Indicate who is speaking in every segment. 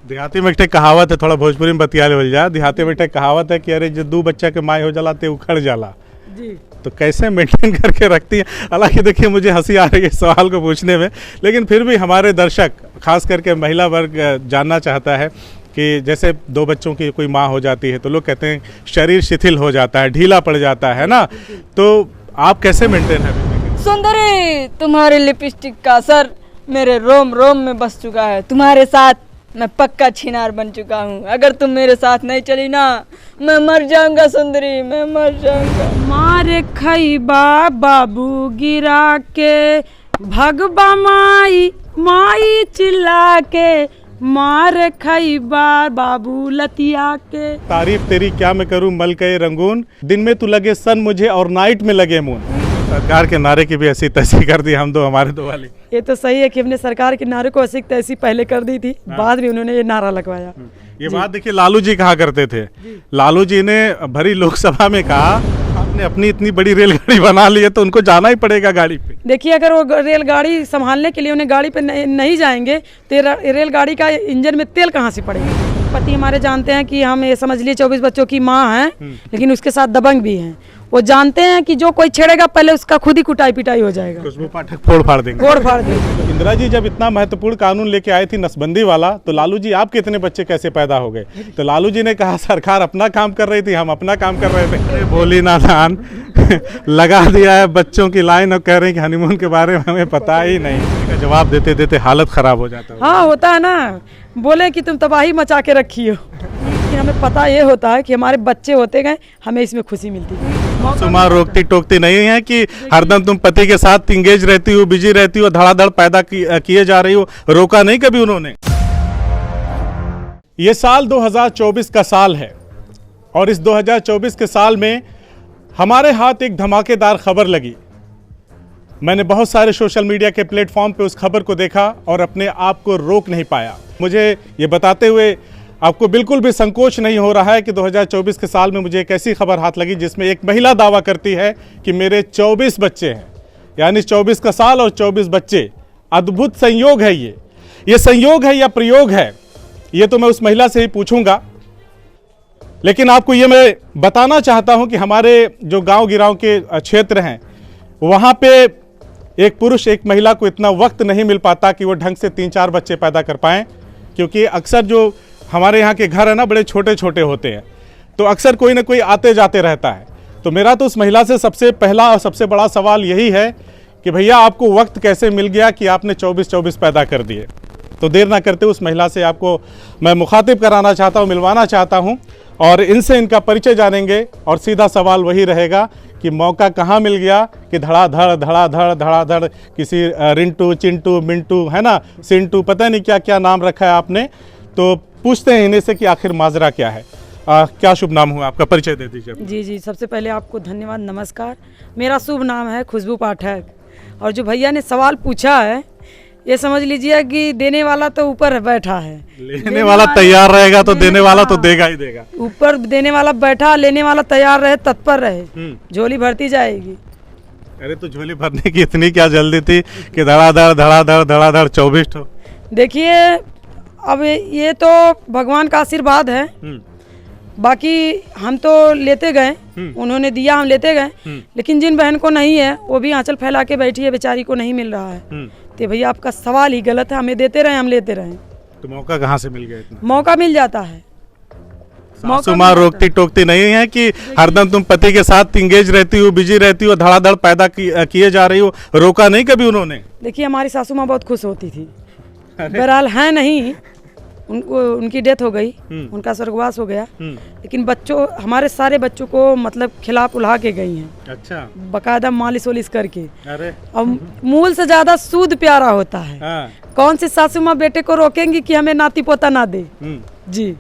Speaker 1: देहाती में एक कहावत है, थोड़ा भोजपुरी में बतिया ले जा। देहाती में एक कहावत है कि अरे जो दो बच्चा के माए हो जाला ते उखड़ जाला
Speaker 2: जी।
Speaker 1: तो कैसे मेंटेन करके रखती है। हालांकि देखिए मुझे हंसी आ रही है सवाल को पूछने में, लेकिन फिर भी हमारे दर्शक खास करके महिला वर्ग जानना चाहता है कि जैसे दो बच्चों की कोई माँ हो जाती है तो लोग कहते हैं शरीर शिथिल हो जाता है, ढीला पड़ जाता है ना, तो आप कैसे मेंटेन है?
Speaker 2: सुंदरी, तुम्हारे लिपस्टिक का असर मेरे रोम रोम में बस चुका है। तुम्हारे साथ मैं पक्का छिनार बन चुका हूँ। अगर तुम मेरे साथ नहीं चली ना, मैं मर जाऊंगा सुंदरी, मैं मर जाऊंगा। मारे खैबा बाबू गिरा के, भगबा माई माई चिल्ला के, मार खैबा बाबू लतिया के।
Speaker 1: तारीफ तेरी क्या मैं करूं मल के रंगून, दिन में तू लगे सन मुझे और नाइट में लगे मून। सरकार के नारे की भी ऐसी तैसी कर दी हम दो, हमारे दो वाली।
Speaker 2: ये तो सही है कि हमने सरकार के नारे को ऐसी तैसी पहले कर दी थी, बाद में उन्होंने ये नारा लगवाया।
Speaker 1: ये बात देखिए लालू जी कहा करते थे। लालू जी ने भरी लोकसभा में कहा आपने अपनी इतनी बड़ी रेलगाड़ी बना ली है तो उनको जाना ही पड़ेगा गाड़ी पे।
Speaker 2: देखिए अगर वो रेलगाड़ी संभालने के लिए उन्हें गाड़ी पे नहीं जाएंगे तो रेलगाड़ी का इंजन में तेल कहाँ से पड़ेगा। पति हमारे जानते हैं कि हम ये समझ लिए 24 बच्चों की माँ हैं, लेकिन उसके साथ दबंग भी हैं। वो जानते हैं कि जो कोई छेड़ेगा पहले उसका खुद ही कुटाई पिटाई हो जाएगा।
Speaker 1: खुशबू पाठक फोड़ फाड़ देंगे,
Speaker 2: फोड़ फाड़ देंगे।
Speaker 1: इंदिरा जी जब इतना महत्वपूर्ण कानून लेके आई थी नसबंदी वाला, तो लालू जी आपके इतने बच्चे कैसे पैदा हो गए? तो लालू जी ने कहा सरकार अपना काम कर रही थी, हम अपना काम कर रहे थे। बोली नादान लगा दिया है बच्चों की लाइन और कह रहे हैं कि हनीमून के बारे में हमें पता ही नहीं। जवाब देते देते हालत खराब हो जाता है।
Speaker 2: हाँ होता है ना, बोले कि तुम तबाही मचा के रखी हो, लेकिन हमें पता ये होता है कि हमारे बच्चे होते गए, हमें इसमें खुशी मिलती है।
Speaker 1: सुमा रोकती टोकती नहीं है कि हरदम तुम पति के साथ इंगेज रहती हो, बिजी रहती हो, धड़ाधड़ पैदा किए जा रही हो, रोका नहीं कभी उन्होंने। ये साल 2024 का साल है और इस 2024 के साल में हमारे हाथ एक धमाकेदार खबर लगी। मैंने बहुत सारे सोशल मीडिया के प्लेटफॉर्म पे उस खबर को देखा और अपने आप को रोक नहीं पाया। मुझे ये बताते हुए आपको बिल्कुल भी संकोच नहीं हो रहा है कि 2024 के साल में मुझे एक ऐसी खबर हाथ लगी जिसमें एक महिला दावा करती है कि मेरे 24 बच्चे हैं, यानी 24 का साल और 24 बच्चे। अद्भुत संयोग है ये संयोग है या प्रयोग है, ये तो मैं उस महिला से ही पूछूंगा। लेकिन आपको ये मैं बताना चाहता हूं कि हमारे जो गांव गिराव के क्षेत्र हैं वहां पे एक पुरुष एक महिला को इतना वक्त नहीं मिल पाता कि वो ढंग से 3-4 बच्चे पैदा कर पाएं, क्योंकि अक्सर जो हमारे यहाँ के घर है ना बड़े छोटे छोटे होते हैं, तो अक्सर कोई ना कोई आते जाते रहता है। तो मेरा तो उस महिला से सबसे पहला और सबसे बड़ा सवाल यही है कि भैया आपको वक्त कैसे मिल गया कि आपने 24 पैदा कर दिए। तो देर ना करते उस महिला से आपको मैं मुखातिब कराना चाहता हूँ, मिलवाना चाहता हूँ और इनसे इनका परिचय जानेंगे। और सीधा सवाल वही रहेगा कि मौका कहाँ मिल गया कि धड़ाधड़ किसी रिंटू चिंटू मिंटू है ना सिंटू पता नहीं क्या क्या नाम रखा है आपने। तो पूछते हैं इन्हें से कि आखिर माजरा क्या है। क्या शुभ नाम हुआ आपका, परिचय दे दीजिए।
Speaker 2: जी, सबसे पहले आपको धन्यवाद, नमस्कार। मेरा शुभ नाम है खुशबू पाठक और जो भैया ने सवाल पूछा है ये समझ लीजिए कि देने वाला तो ऊपर बैठा है,
Speaker 1: लेने वाला तैयार रहेगा तो देने वाला तो देगा ही देगा।
Speaker 2: ऊपर देने वाला बैठा, लेने वाला तैयार रहे, तत्पर रहे, झोली भरती जाएगी।
Speaker 1: अरे तो झोली भरने की इतनी क्या जल्दी थी कि धड़ाधड़ 24 हो।
Speaker 2: देखिए अब ये तो भगवान का आशीर्वाद है, बाकी हम तो लेते गए, उन्होंने दिया हम लेते गए, लेकिन जिन बहन को नहीं है वो भी आंचल फैला के बैठी है, बेचारी को नहीं मिल रहा है। तो भैया आपका सवाल ही गलत है, हमें देते रहे, हम लेते रहे।
Speaker 1: तो मौका कहाँ से मिल गया इतना?
Speaker 2: मौका मिल जाता है।
Speaker 1: सासू माँ रोकती टोकती नहीं है कि हरदम तुम पति के साथ इंगेज रहती हो, बिजी रहती हो, धड़ाधड़ पैदा किए जा रही हो, रोका नहीं कभी उन्होंने?
Speaker 2: देखिए हमारी सासू माँ बहुत खुश होती थी, बहरहाल है नहीं, उनकी डेथ हो गई, उनका स्वर्गवास हो गया, लेकिन बच्चों हमारे सारे बच्चों को मतलब खिला पुला के गई हैं।
Speaker 1: अच्छा,
Speaker 2: बकायदा मालिश वालिश करके।
Speaker 1: अरे
Speaker 2: अब मूल से ज्यादा सूद प्यारा होता है।
Speaker 1: हाँ।
Speaker 2: कौन सी सासू माँ बेटे को रोकेंगी कि हमें नाती पोता ना दे। जी,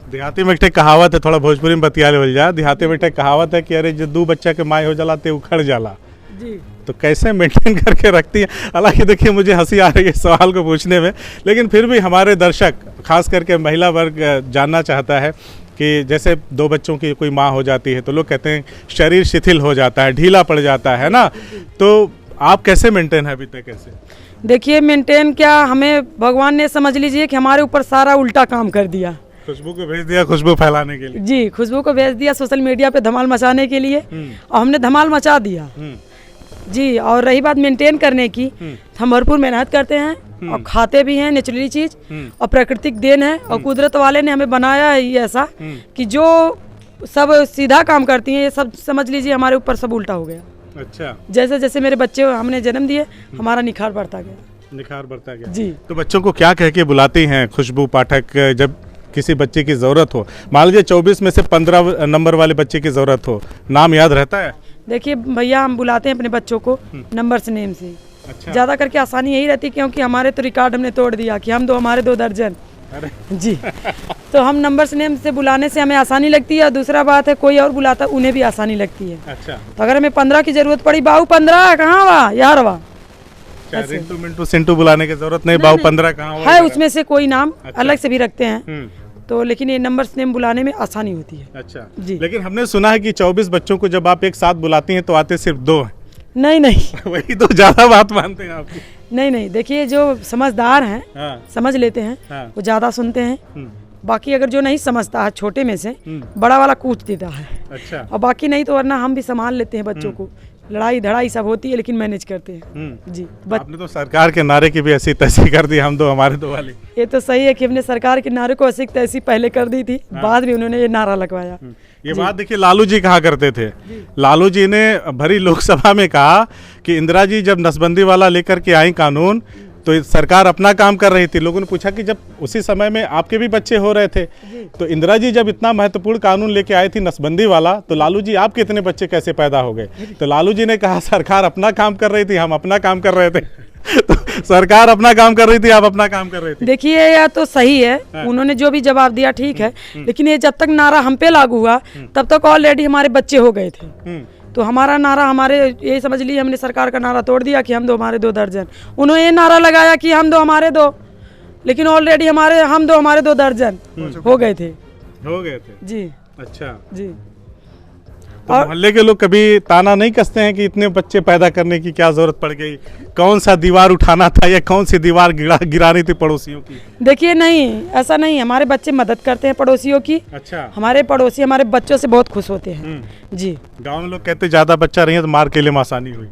Speaker 1: देहाती में एक कहावत है, थोड़ा भोजपुरी में बतिया ले जा। देहाती में एक कहावत है कि अरे जो दो बच्चा के माए हो जाला ते उखड़ जाला।
Speaker 2: जी,
Speaker 1: तो कैसे मेंटेन करके रखती है। हालांकि देखिए मुझे हंसी आ रही है सवाल को पूछने में, लेकिन फिर भी हमारे दर्शक खास करके महिला वर्ग जानना चाहता है कि जैसे दो बच्चों की कोई माँ हो जाती है तो लोग कहते हैं शरीर शिथिल हो जाता है, ढीला पड़ जाता है ना, तो आप कैसे मेंटेन है अभी तक? कैसे
Speaker 3: देखिए मेंटेन क्या, हमें भगवान ने समझ लीजिए कि हमारे ऊपर सारा उल्टा काम कर दिया।
Speaker 1: खुशबू को भेज दिया खुशबू फैलाने के लिए।
Speaker 3: जी, खुशबू को भेज दिया सोशल मीडिया पे धमाल मचाने के लिए, और हमने धमाल मचा दिया जी। और रही बात मेंटेन करने की, हम भरपूर मेहनत करते हैं और खाते भी हैं नेचुरली चीज, और प्राकृतिक देन है, और कुदरत वाले ने हमें बनाया है ये ऐसा कि जो सब सीधा काम करती हैं, ये सब समझ लीजिए हमारे ऊपर सब उल्टा हो गया।
Speaker 1: अच्छा,
Speaker 3: जैसे जैसे मेरे बच्चे हमने जन्म दिए, हमारा निखार बढ़ता गया।
Speaker 1: निखार बढ़ता गया
Speaker 3: जी।
Speaker 1: तो बच्चों को क्या कह के बुलाती हैं खुशबू पाठक जब किसी बच्चे की ज़रूरत हो? मान लीजिए 24 में से 15 नंबर वाले बच्चे की ज़रूरत हो, नाम याद रहता है?
Speaker 3: देखिए भैया, हम बुलाते हैं अपने बच्चों को नंबर से, नेम से।
Speaker 1: अच्छा।
Speaker 3: ज़्यादा करके आसानी यही रहती, क्योंकि हमारे तो रिकॉर्ड हमने तोड़ दिया कि हम दो, हमारे 2 दर्जन।
Speaker 1: अरे
Speaker 3: जी। तो हम नंबर से, नेम से बुलाने से हमें आसानी लगती है, और दूसरा बात है कोई और बुलाता उन्हें भी आसानी लगती है।
Speaker 1: अच्छा,
Speaker 3: तो अगर हमें 15 की जरूरत पड़ी, बाऊ 15 कहाँ हुआ यार हुआ,
Speaker 1: क्या रिंटू मिंटू सिंटू बुलाने की जरूरत नहीं, बाऊ 15 कहाँ हुआ?
Speaker 3: है उसमें से कोई नाम
Speaker 1: अच्छा।
Speaker 3: अलग से भी रखते हैं, तो लेकिन ये नंबर से नेम बुलाने में आसानी होती है।
Speaker 1: अच्छा
Speaker 3: जी।
Speaker 1: लेकिन हमने सुना है कि 24 बच्चों को जब आप एक साथ बुलाती हैं तो आते सिर्फ 2 हैं।
Speaker 3: नहीं नहीं
Speaker 1: वही तो ज्यादा बात मानते हैं आपकी।
Speaker 3: नहीं नहीं, देखिए जो समझदार हैं
Speaker 1: हाँ।
Speaker 3: समझ लेते हैं,
Speaker 1: हाँ।
Speaker 3: वो ज़्यादा सुनते हैं। बाकी अगर जो नहीं समझता है, छोटे में से बड़ा वाला कूच देता है।
Speaker 1: अच्छा।
Speaker 3: और बाकी नहीं तो वरना हम भी संभाल लेते हैं बच्चों को, लड़ाई धड़ाई सब होती है लेकिन मैनेज करते हैं जी।
Speaker 1: आपने तो सरकार के नारे की भी ऐसी तैसी कर दी, हम दो हमारे दो वाली।
Speaker 3: ये तो सही है कि हमने सरकार के नारे को ऐसी तैसी पहले कर दी थी, बाद में उन्होंने ये नारा लगवाया।
Speaker 1: ये बात देखिए लालू जी कहा करते थे। लालू जी ने भरी लोकसभा में कहा कि इंदिरा जी जब नसबंदी वाला लेकर के आई कानून तो सरकार अपना काम कर रही थी। लोगों ने पूछा कि जब उसी समय में आपके भी बच्चे हो रहे थे तो इंदिरा जी जब इतना महत्वपूर्ण कानून लेके आई थी नसबंदी वाला, तो लालू जी आपके इतने बच्चे कैसे पैदा हो गए? तो लालू जी ने कहा सरकार अपना काम कर रही थी, हम अपना काम कर रहे थे। तो सरकार अपना काम कर रही थी, आप अपना काम कर रहे थे।
Speaker 3: देखिए यह तो सही है, उन्होंने जो भी जवाब दिया ठीक है, लेकिन ये जब तक नारा हम पे लागू हुआ तब तक ऑलरेडी हमारे बच्चे हो गए थे। तो हमारा नारा, हमारे ये समझ लिए हमने सरकार का नारा तोड़ दिया कि हम दो हमारे 2 दर्जन। उन्होंने ये नारा लगाया कि हम दो हमारे 2, लेकिन ऑलरेडी हम दो हमारे 2 दर्जन हो गए थे। जी।
Speaker 1: अच्छा
Speaker 3: जी।
Speaker 1: तो मोहल्ले के लोग कभी ताना नहीं कसते हैं कि इतने बच्चे पैदा करने की क्या जरूरत पड़ गई? कौन सा दीवार उठाना था या कौन सी दीवार गिरानी थी पड़ोसियों की?
Speaker 3: देखिए नहीं, ऐसा नहीं, हमारे बच्चे मदद करते हैं पड़ोसियों की।
Speaker 1: अच्छा।
Speaker 3: हमारे पड़ोसी हमारे बच्चों से बहुत खुश होते हैं। जी।
Speaker 1: गांव में लोग कहते ज्यादा बच्चा रही है तो मार के लिए आसानी हुई।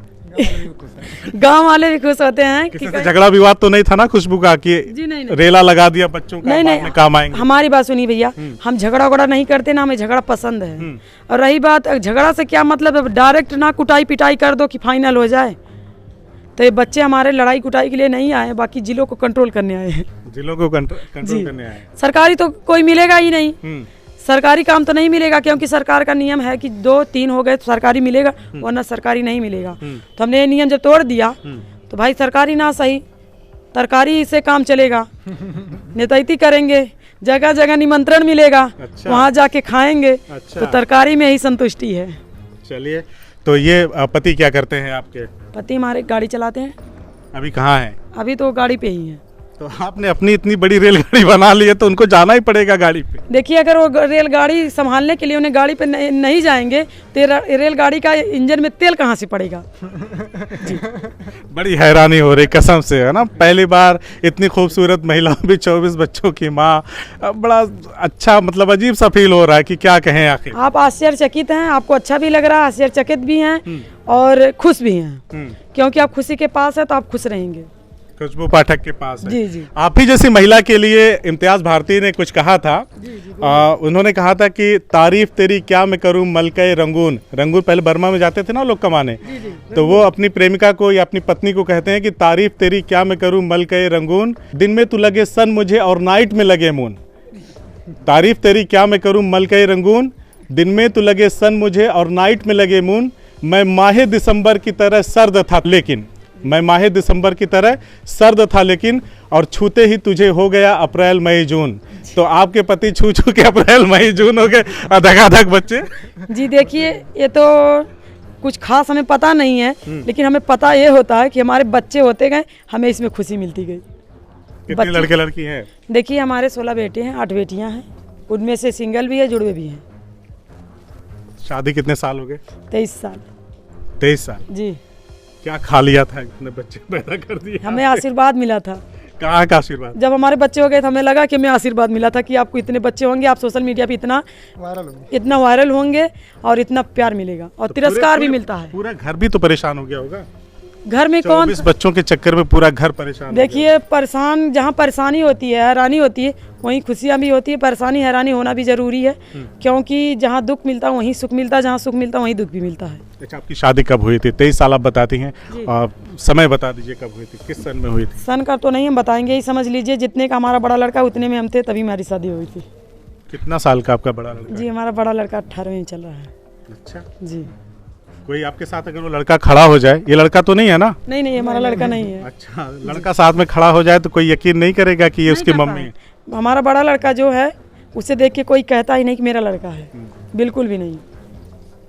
Speaker 3: गांव वाले भी खुश होते हैं
Speaker 1: किसी से झगड़ा विवाद तो नहीं था ना खुशबू का कि
Speaker 3: जी नहीं।
Speaker 1: रेला लगा दिया बच्चों का,
Speaker 3: नहीं
Speaker 1: बाद में काम आएंगे?
Speaker 3: हमारी बात सुनिए भैया, हम झगड़ा वगड़ा नहीं करते ना, हमें झगड़ा पसंद है। और रही बात झगड़ा से क्या मतलब, डायरेक्ट ना कुटाई पिटाई कर दो कि फाइनल हो जाए। तो ये बच्चे हमारे लड़ाई कुटाई के लिए नहीं आए, बाकी जिलों को कंट्रोल करने आए हैं।
Speaker 1: जिलों को कंट्रोल करने आए।
Speaker 3: सरकारी तो कोई मिलेगा ही नहीं, सरकारी काम तो नहीं मिलेगा, क्योंकि सरकार का नियम है कि 2-3 हो गए तो सरकारी मिलेगा, वरना सरकारी नहीं मिलेगा। तो हमने ये नियम जब तोड़ दिया तो भाई सरकारी ना सही, तरकारी से काम चलेगा। नेतैती करेंगे, जगह जगह निमंत्रण मिलेगा। अच्छा। वहाँ जाके खाएंगे। अच्छा। तो तरकारी में ही संतुष्टि है।
Speaker 1: चलिए, तो ये पति क्या करते हैं आपके?
Speaker 3: पति हमारे गाड़ी चलाते हैं।
Speaker 1: अभी कहाँ हैं?
Speaker 3: अभी तो गाड़ी पे ही है।
Speaker 1: तो आपने अपनी इतनी बड़ी रेलगाड़ी बना ली है तो उनको जाना ही पड़ेगा गाड़ी पे। देखिए
Speaker 3: अगर वो रेलगाड़ी संभालने के लिए उन्हें गाड़ी पे नहीं जाएंगे तो रेलगाड़ी का इंजन में तेल कहाँ से पड़ेगा? जी।
Speaker 1: बड़ी हैरानी हो रही कसम से, है ना। पहली बार इतनी खूबसूरत महिला भी 24 बच्चों की माँ, बड़ा अच्छा, मतलब अजीब सा फील हो रहा है कि क्या कहें आखिर।
Speaker 3: आप आश्चर्यचकित हैं, आपको अच्छा भी लग रहा है, आश्चर्यचकित भी हैं और खुश भी हैं, क्योंकि आप खुशी के पास है तो आप खुश रहेंगे।
Speaker 1: खुशबू पाठक के पास है।
Speaker 3: जी जी।
Speaker 1: आप ही जैसी महिला के लिए इम्तियाज भारती ने कुछ कहा था। उन्होंने कहा था कि तारीफ तेरी क्या मैं करूं मलके रंगून। पहले बर्मा में जाते थे ना लोग कमाने, तो वो अपनी प्रेमिका को या अपनी पत्नी को कहते हैं कि तारीफ तेरी क्या मैं करूं मलके रंगून, दिन में तू लगे सन मुझे और नाइट में लगे मून। तारीफ तेरी क्या मैं करूं मलके रंगून, दिन में तू लगे सन मुझे और नाइट में लगे मून। मैं माहे दिसंबर की तरह सर्द था लेकिन, मैं माहे दिसंबर की तरह सर्द था लेकिन, और छूते ही तुझे हो गया अप्रैल मई जून। तो आपके पति छू छू के अप्रैल मई जून हो गए, धकाधक बच्चे।
Speaker 3: जी देखिए, ये तो कुछ खास हमें पता नहीं है, लेकिन हमें पता ये होता है कि हमारे बच्चे होते गए, हमें इसमें खुशी मिलती गई।
Speaker 1: कितने लड़के लड़की हैं?
Speaker 3: देखिए हमारे 16 बेटे हैं, 8 बेटियां हैं, उनमें से सिंगल भी है, जुड़वे भी हैं।
Speaker 1: शादी कितने साल हो गए?
Speaker 3: 23 साल।
Speaker 1: 23 साल
Speaker 3: जी।
Speaker 1: क्या खा लिया था इतने बच्चे पैदा कर दिए?
Speaker 3: हमें आशीर्वाद मिला था।
Speaker 1: कहाँ का आशीर्वाद?
Speaker 3: जब हमारे बच्चे हो गए तो हमें लगा कि हमें आशीर्वाद मिला था कि आपको इतने बच्चे होंगे, आप सोशल मीडिया पे इतना वायरल होंगे और इतना प्यार मिलेगा और तिरस्कार भी मिलता है।
Speaker 1: पूरा घर भी तो परेशान हो गया होगा।
Speaker 3: घर में कौन
Speaker 1: 24 बच्चों के चक्कर में पूरा घर परेशान।
Speaker 3: देखिए, परेशान जहाँ परेशानी होती है, हैरानी होती है, वहीं खुशियाँ भी होती है। परेशानी हैरानी होना भी जरूरी है, क्योंकि जहाँ दुख मिलता है वहीं सुख मिलता है, जहाँ सुख मिलता है वहीं दुख भी मिलता है।
Speaker 1: अच्छा, आपकी शादी कब हुई थी? 23 साल आप बताती हैं, समय बता दीजिए कब हुई थी, किस सन में हुई थी?
Speaker 3: सन का तो नहीं हम बताएंगे, ही समझ लीजिए जितने का हमारा बड़ा लड़का उतने में हम थे तभी हमारी शादी हुई थी।
Speaker 1: कितना साल का आपका बड़ा लड़का?
Speaker 3: जी, हमारा बड़ा लड़का 18वें चल रहा है।
Speaker 1: अच्छा
Speaker 3: जी।
Speaker 1: कोई आपके साथ अगर वो लड़का खड़ा हो जाए, ये लड़का तो नहीं है ना?
Speaker 3: नहीं, हमारा लड़का नहीं है।
Speaker 1: अच्छा, लड़का साथ में खड़ा हो जाए तो कोई यकीन नहीं करेगा कि ये उसकी मम्मी है?
Speaker 3: हमारा बड़ा लड़का जो है उसे देख के कोई कहता ही नहीं कि मेरा लड़का है, बिल्कुल भी नहीं।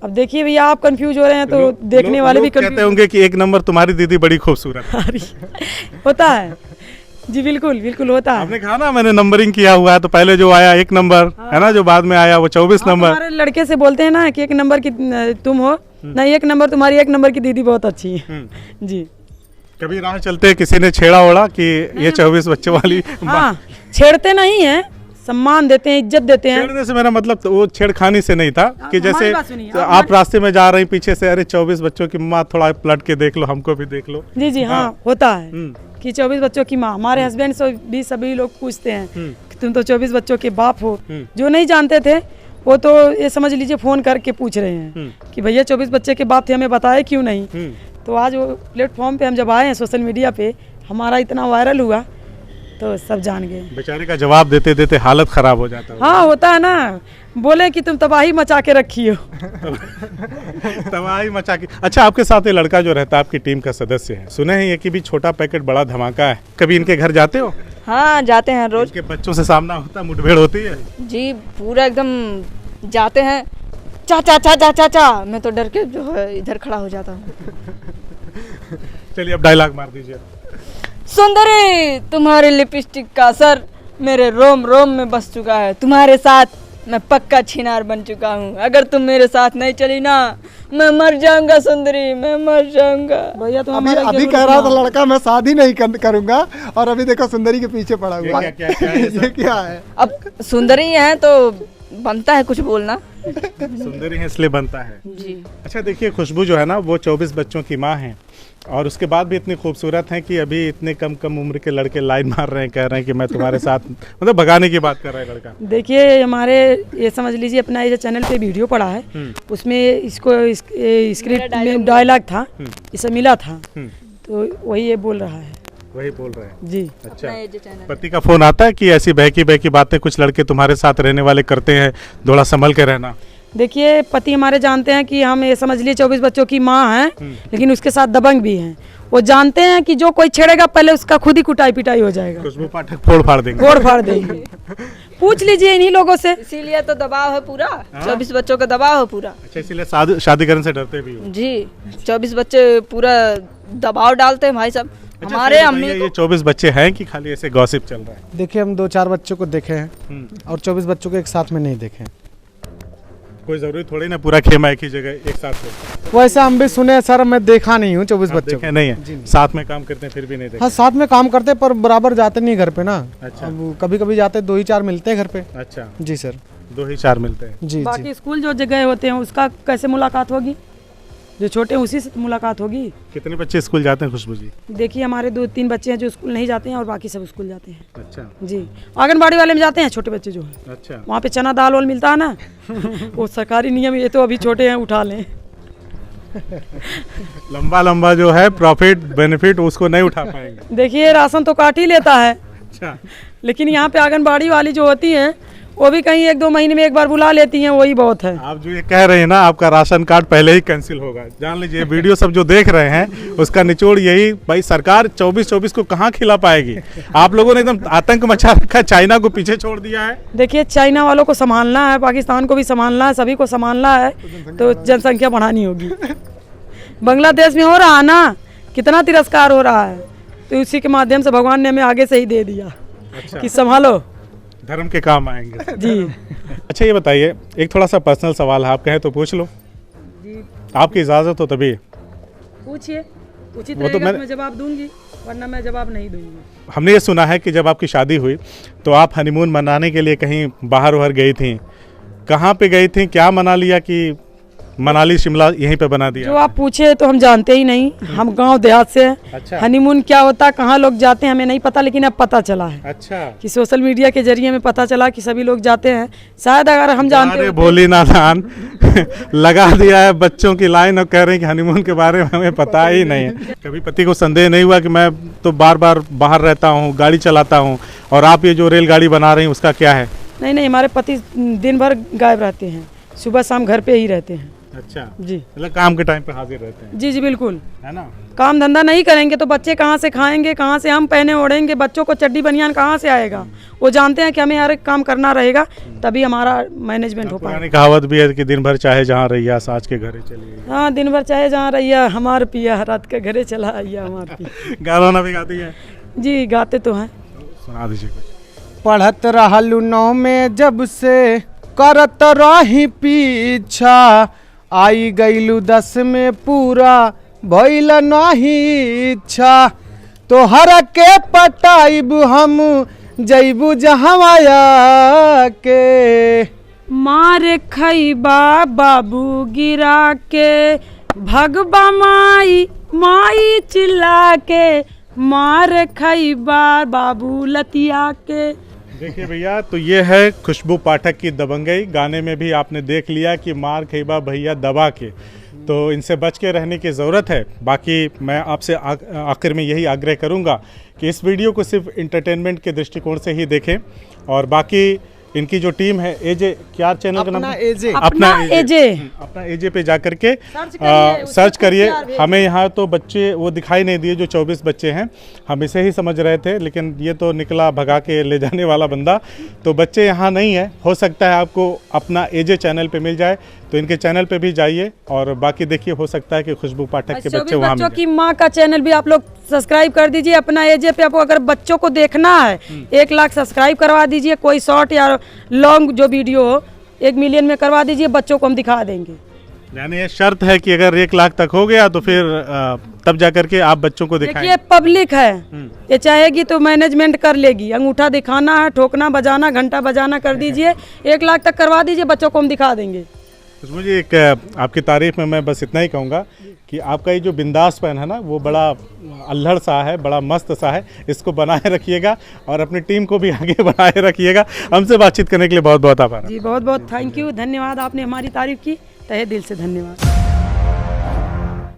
Speaker 3: अब देखिए भैया, आप कंफ्यूज हो रहे हैं तो देखने वाले भी
Speaker 1: कहते होंगे कि एक नंबर तुम्हारी दीदी बड़ी खूबसूरत है।
Speaker 3: होता है जी, बिल्कुल बिल्कुल होता है।
Speaker 1: आपने कहा ना मैंने नंबरिंग किया हुआ है, तो पहले जो आया 1 नंबर है ना, जो बाद में आया वो 24 नंबर।
Speaker 3: हमारे लड़के से बोलते हैं ना कि 1 नंबर की तुम हो, नहीं 1 नंबर तुम्हारी, 1 नंबर की दीदी बहुत अच्छी है। जी।
Speaker 1: कभी राह चलते किसी ने छेड़ा ओढ़ा कि ये 24 बच्चों वाली?
Speaker 3: हाँ, छेड़ते नहीं है, सम्मान देते हैं, इज्जत देते हैं।
Speaker 1: छेड़ने से मेरा मतलब तो वो छेड़खानी से नहीं था कि जैसे आप रास्ते में जा रही पीछे से, अरे 24 बच्चों की माँ थोड़ा पलट के देख लो, हमको भी देख लो।
Speaker 3: जी, हाँ होता है कि 24 बच्चों की माँ। हमारे हस्बैंड से भी सभी लोग पूछते हैं कि तुम तो 24 बच्चों के बाप हो। जो नहीं जानते थे वो तो ये समझ लीजिए फोन करके पूछ रहे हैं कि भैया 24 बच्चे के बाप थे, हमें बताए क्यों नहीं। तो आज वो प्लेटफॉर्म पे हम जब आए हैं सोशल मीडिया पे, हमारा इतना वायरल हुआ तो सब जान गए।
Speaker 1: बेचारे का जवाब देते देते हालत खराब हो जाता है।
Speaker 3: हाँ होता है ना, बोले कि तुम तबाही मचा के रखी हो।
Speaker 1: तबाही मचा के। अच्छा, आपके साथ ये लड़का जो रहता है आपकी टीम का सदस्य है, सुने हैं ये कि भी छोटा पैकेट बड़ा धमाका है, कभी इनके घर जाते हो?
Speaker 2: हाँ जाते हैं रोज।
Speaker 1: इनके बच्चों से सामना होता, मुठभेड़ होती है?
Speaker 2: जी, पूरा एकदम जाते हैं, चाचा चाचा चाचा, मैं तो डर के जो है इधर खड़ा हो जाता हूँ।
Speaker 1: चलिए अब डायलॉग मार दीजिए।
Speaker 2: सुंदरी, तुम्हारी लिपस्टिक का असर मेरे रोम रोम में बस चुका है। तुम्हारे साथ मैं पक्का छिनार बन चुका हूँ। अगर तुम मेरे साथ नहीं चली ना, मैं मर जाऊंगा सुंदरी, मैं मर जाऊंगा।
Speaker 3: भैया तुम
Speaker 4: अभी कह रहा था लड़का मैं शादी नहीं करूंगा, और अभी देखो सुंदरी के पीछे पड़ा हुआ है। ये क्या है?
Speaker 2: अब सुंदरी है तो बनता है कुछ बोलना।
Speaker 1: सुंदरी है इसलिए बनता है
Speaker 2: जी।
Speaker 1: अच्छा, देखिए खुशबू जो है ना वो 24 बच्चों की माँ है, और उसके बाद भी इतनी खूबसूरत हैं कि अभी इतने कम उम्र के लड़के लाइन मार रहे हैं, कह रहे हैं कि मैं तुम्हारे साथ, मतलब भगाने की बात कर रहा है लड़का।
Speaker 3: देखिए, हमारे ये समझ लीजिए अपना ये चैनल पे वीडियो पड़ा है, उसमें इसको स्क्रिप्ट में डायलॉग था, इसे मिला था, तो वही ये बोल रहा है।
Speaker 1: वही बोल रहे हैं
Speaker 3: जी।
Speaker 1: अच्छा, पति का फोन आता है कि ऐसी बहकी बातें कुछ लड़के तुम्हारे साथ रहने वाले करते हैं, थोड़ा संभल के रहना?
Speaker 3: देखिए, पति हमारे जानते हैं कि हम ये समझ लिए 24 बच्चों की माँ हैं, लेकिन उसके साथ दबंग भी हैं। वो जानते हैं कि जो कोई छेड़ेगा पहले उसका खुद ही कुटाई पिटाई हो जाएगा।
Speaker 1: खुशबू पाठक फोड़ फाड़ देंगे।
Speaker 3: फोड़ फाड़ देंगे। पूछ लीजिए इन्हीं लोगों से।
Speaker 2: इसीलिए तो दबाव है पूरा, 24 बच्चों का दबाव है पूरा।
Speaker 1: अच्छा, इसीलिए शादी करने से डरते भी हो?
Speaker 2: जी, 24 बच्चे पूरा दबाव डालते हैं भाई साहब।
Speaker 1: अच्छा,
Speaker 2: हमारे अम्मी
Speaker 1: ये 24 बच्चे हैं कि खाली ऐसे गॉसिप चल रहा है?
Speaker 4: देखिए, हम 2-4 बच्चों को देखे हैं और 24 बच्चों को एक साथ में नहीं देखे।
Speaker 1: कोई जरूरी थोड़ी ना पूरा खेमा एक ही जगह एक साथ हो।
Speaker 4: वैसा हम भी सुने सर, मैं देखा नहीं हूँ 24 बच्चों को।
Speaker 1: नहीं है, साथ में काम करते हैं फिर भी नहीं देखा?
Speaker 4: हाँ, साथ में काम करते पर बराबर जाते नहीं घर पे ना।
Speaker 1: अच्छा।
Speaker 4: अब कभी जाते 2 ही 4 मिलते हैं घर पे।
Speaker 1: अच्छा
Speaker 4: जी सर,
Speaker 1: 2 ही 4 मिलते हैं।
Speaker 4: जी।
Speaker 3: बाकी स्कूल जो जगह होते हैं उसका कैसे मुलाकात होगी? जो छोटे उसी से मुलाकात होगी।
Speaker 1: कितने बच्चे स्कूल जाते हैं खुशबू जी?
Speaker 3: देखिए, हमारे 2-3 बच्चे हैं जो स्कूल नहीं जाते हैं और बाकी सब स्कूल जाते हैं।
Speaker 1: अच्छा
Speaker 3: जी, आंगनबाड़ी वाले में जाते हैं छोटे बच्चे जो हैं।
Speaker 1: अच्छा,
Speaker 3: वहाँ पे चना दाल वाल मिलता है ना। वो सरकारी नियम, ये तो अभी छोटे हैं, उठा लें।
Speaker 1: लंबा जो है प्रॉफिट बेनिफिट उसको नहीं उठा पाएंगे।
Speaker 3: देखिए, राशन तो काट ही लेता है,
Speaker 1: अच्छा,
Speaker 3: लेकिन यहाँ पे आंगनबाड़ी वाली जो होती हैं वो भी कहीं 1-2 महीने में एक बार बुला लेती हैं, वही बहुत है।
Speaker 1: आप जो ये कह रहे हैं ना, आपका राशन कार्ड पहले ही कैंसिल होगा, जान लीजिए। वीडियो सब जो देख रहे हैं उसका निचोड़ यही, भाई सरकार 24 को कहाँ खिला पाएगी? आप लोगों ने एकदम आतंक मचा रखा है, चाइना को पीछे छोड़ दिया है।
Speaker 3: देखिए, चाइना वालों को संभालना है, पाकिस्तान को भी संभालना है, सभी को संभालना है, तो जनसंख्या बढ़ानी होगी। बांग्लादेश में हो रहा है ना, कितना तिरस्कार हो रहा है, तो उसी के माध्यम से भगवान ने हमें आगे से ही दे दिया।
Speaker 1: अच्छा।
Speaker 3: कि संभालो,
Speaker 1: धर्म के काम आएंगे
Speaker 3: जी।
Speaker 1: अच्छा, ये बताइए, एक थोड़ा सा पर्सनल सवाल है, आप कहें तो पूछ लो?
Speaker 3: जी,
Speaker 1: आपकी इजाज़त हो तभी।
Speaker 3: पूछिए। उचित
Speaker 1: वो तो
Speaker 3: रहेगा तो मैं जवाब दूंगी, वरना मैं जवाब नहीं दूंगी।
Speaker 1: हमने ये सुना है कि जब आपकी शादी हुई तो आप हनीमून मनाने के लिए कहीं बाहर गई थी। कहाँ पे गई थी, क्या मना लिया कि मनाली शिमला यहीं पे बना दिया?
Speaker 3: जो आप पूछे तो हम जानते ही नहीं, हम गांव देहात से हैं।
Speaker 1: अच्छा।
Speaker 3: हनीमून क्या होता है, कहाँ लोग जाते हैं हमें नहीं पता, लेकिन अब पता चला है
Speaker 1: अच्छा
Speaker 3: कि सोशल मीडिया के जरिए में पता चला कि सभी लोग जाते हैं। शायद अगर हम जानते
Speaker 1: अरे
Speaker 3: होते-
Speaker 1: भोली नादान लगा दिया है बच्चों की लाइन और कह रहे हैं कि हनीमून के बारे में हमें पता ही नहीं है। कभी पति को संदेह नहीं हुआ कि मैं तो बार बार बाहर रहता हूँ, गाड़ी चलाता हूँ, और आप ये जो रेलगाड़ी बना रही हैं उसका क्या है?
Speaker 3: नहीं नहीं, हमारे पति दिन भर गायब रहते हैं, सुबह शाम घर पे ही रहते हैं।
Speaker 1: अच्छा,
Speaker 3: जी
Speaker 1: मतलब काम के टाइम पे हाजिर रहते हैं,
Speaker 3: जी जी बिल्कुल।
Speaker 1: है ना?
Speaker 3: काम धंधा नहीं करेंगे तो बच्चे कहाँ से खाएंगे, कहाँ से हम पहने ओढ़ेंगे, बच्चों को चड्डी बनियान कहाँ से आएगा? वो जानते हैं कि हमें हर एक काम करना रहेगा, तभी हमारा मैनेजमेंट हो पाएगा।
Speaker 1: पुरानी कहावत भी है कि दिन भर चाहे जहाँ रहिया साँझ के घरे चलिए।
Speaker 3: हाँ, दिन भर चाहे जहाँ रहिया हमार पिया, रात के घरे चला आइया हमार पिया।
Speaker 1: गाना भी गाती है?
Speaker 3: जी गाते तो हैं।
Speaker 1: सुना दीजिए कुछ।
Speaker 4: पढ़त रहलू 9 में जब से करत रही पीछा, आई गईलू 10 में पूरा भइल नहीं इच्छा, तोहर के पटाइब हम जैबू जहवाया के।
Speaker 3: मारे खैबा बाबू गिरा के, भगबा माई माई चिल्ला के, मार खैबा बाबू लतिया के।
Speaker 1: देखिए भैया, तो ये है खुशबू पाठक की दबंगई। गाने में भी आपने देख लिया कि मार खैबा भैया दबा के, तो इनसे बच के रहने की ज़रूरत है। बाकी मैं आपसे आखिर में यही आग्रह करूंगा कि इस वीडियो को सिर्फ इंटरटेनमेंट के दृष्टिकोण से ही देखें, और बाकी इनकी जो टीम है एजे, क्या चैनल का नाम है?
Speaker 3: अपना एजे।
Speaker 1: अपना एजे पे जा करके
Speaker 3: करिए,
Speaker 1: सर्च करिए।
Speaker 3: उसको प्यार
Speaker 1: हमें यहाँ तो बच्चे वो दिखाई नहीं दिए जो 24 बच्चे हैं, हम इसे ही समझ रहे थे, लेकिन ये तो निकला भगा के ले जाने वाला बंदा। तो बच्चे यहाँ नहीं है, हो सकता है आपको अपना एजे चैनल पे मिल जाए, तो इनके चैनल पे भी जाइए और बाकी देखिए, हो सकता है कि खुशबू पाठक के बच्चे वहाँ
Speaker 3: बच्चों की माँ का चैनल भी आप लोग सब्सक्राइब कर दीजिए। अपना एजे पे आपको अगर बच्चों को देखना है 1 लाख सब्सक्राइब करवा दीजिए। कोई शॉर्ट या लॉन्ग जो वीडियो हो 1 मिलियन में करवा दीजिए, बच्चों को हम दिखा देंगे।
Speaker 1: यानी ये शर्त है कि अगर 1 लाख तक हो गया तो फिर तब जा करके आप बच्चों को
Speaker 3: देखिए
Speaker 1: दिखाएं।
Speaker 3: पब्लिक है, ये चाहेगी तो मैनेजमेंट कर लेगी। अंगूठा दिखाना है, ठोकना बजाना, घंटा बजाना कर दीजिए, 1 लाख तक करवा दीजिए, बच्चों को हम दिखा देंगे।
Speaker 1: तो मुझे एक आपकी तारीफ में मैं बस इतना ही कहूँगा कि आपका ये जो बिंदासपन है ना, वो बड़ा अल्हड़ सा है, बड़ा मस्त सा है। इसको बनाए रखिएगा और अपनी टीम को भी आगे बढ़ाए रखिएगा। हमसे बातचीत करने के लिए बहुत बहुत आभार।
Speaker 3: जी बहुत बहुत थैंक यू, धन्यवाद। आपने हमारी तारीफ की, तहे दिल से धन्यवाद।